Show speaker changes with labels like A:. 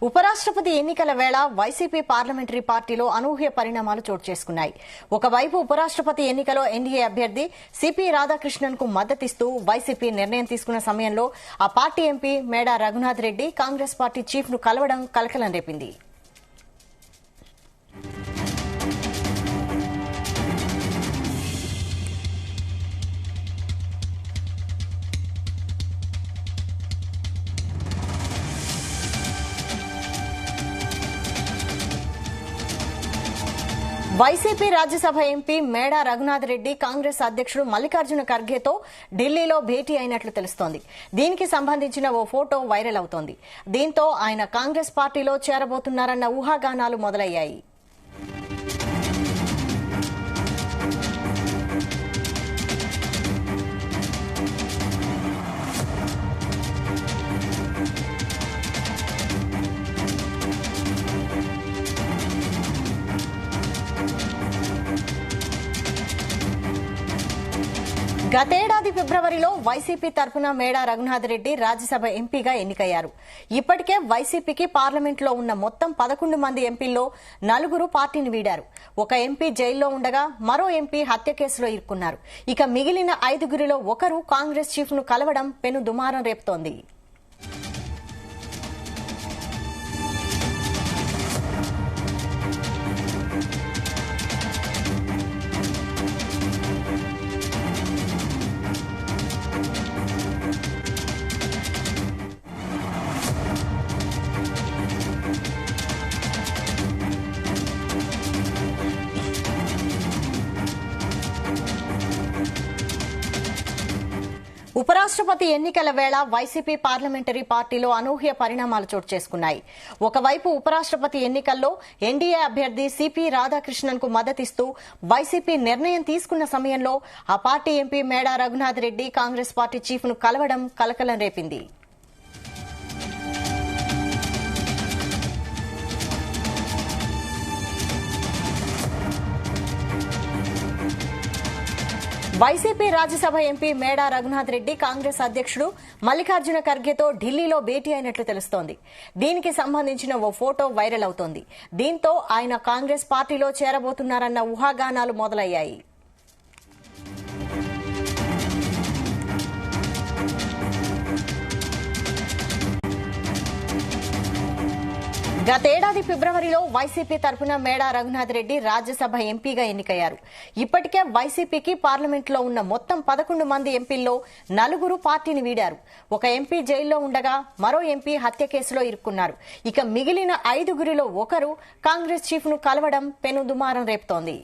A: ఉపరాష్ట్రపతి ఎన్నికల వేళ వైసీపీ పార్లమెంటరీ పార్టీలో అనూహ్య పరిణామాలు చోటు చేసుకున్నాయి. ఒకవైపు ఉపరాష్ట్రపతి ఎన్నికలో ఎన్డీఏ అభ్యర్థి సిపి రాధాకృష్ణన్ కు మద్దతిస్తూ వైసీపీ నిర్ణయం తీసుకున్న సమయంలో ఆ పార్టీ ఎంపీ మేడా రఘునాథ్ రెడ్డి కాంగ్రెస్ పార్టీ చీఫ్ ను కలవడం కలకలం రేపింది. వైసీపీ రాజ్యసభ ఎంపీ మేడా రఘునాథ్ రెడ్డి కాంగ్రెస్ అధ్యక్షుడు మల్లికార్జున ఖర్గేతో ఢిల్లీలో భేటీ అయినట్లు తెలుస్తోంది. దీనికి సంబంధించిన ఓ ఫోటో వైరల్ అవుతోంది. దీంతో ఆయన కాంగ్రెస్ పార్టీలో చేరబోతున్నారన్న ఊహాగానాలు మొదలయ్యాయి. గతేడాది ఫిబ్రవరిలో వైసీపీ తరఫున మేడా రఘునాథ్ రెడ్డి రాజ్యసభ ఎంపీగా ఎన్నికయ్యారు. ఇప్పటికే వైసీపీకి పార్లమెంట్లో ఉన్న మొత్తం 11 మంది ఎంపీల్లో 4 పార్టీని వీడారు. ఒక ఎంపీ జైల్లో ఉండగా మరో ఎంపీ హత్య కేసులో ఇరుక్కున్నారు. ఇక మిగిలిన 5గురిలో ఒకరు కాంగ్రెస్ చీఫ్ ను కలవడం పెను దుమారం రేపుతోంది. ఉపరాష్ట్రపతి ఎన్నికల వేళ వైసీపీ పార్లమెంటరీ పార్టీలో అనూహ్య పరిణామాలు చోటు చేసుకున్నాయి. ఒకవైపు ఉపరాష్ట్రపతి ఎన్నికల్లో ఎన్డీఏ అభ్యర్థి సిపి రాధాకృష్ణన్ కు మద్దతిస్తూ వైసీపీ నిర్ణయం తీసుకున్న సమయంలో ఆ పార్టీ ఎంపీ మేడా రఘునాథ్ రెడ్డి కాంగ్రెస్ పార్టీ చీఫ్ ను కలవడం కలకలం రేపింది. వైసీపీ రాజ్యసభ ఎంపీ మేడా రఘునాథ్ రెడ్డి కాంగ్రెస్ అధ్యక్షుడు మల్లికార్జున ఖర్గేతో ఢిల్లీలో భేటీ అయినట్లు తెలుస్తోంది. దీనికి సంబంధించిన ఓ ఫోటో వైరల్ అవుతోంది. దీంతో ఆయన కాంగ్రెస్ పార్టీలో చేరబోతున్నారన్న ఊహాగానాలు మొదలయ్యాయి. గతేడాది ఫిబ్రవరిలో వైసీపీ తరఫున మేడా రఘునాథ్ రెడ్డి రాజ్యసభ ఎంపీగా ఎన్నికయ్యారు. ఇప్పటికే వైసీపీకి పార్లమెంట్లో ఉన్న మొత్తం 11 మంది ఎంపీల్లో 4 పార్టీని వీడారు. ఒక ఎంపీ జైల్లో ఉండగా మరో ఎంపీ హత్య కేసులో ఇరుక్కున్నారు. ఇక మిగిలిన 5గురిలో ఒకరు కాంగ్రెస్ చీఫ్ ను కలవడం పెను దుమారం రేపుతోంది.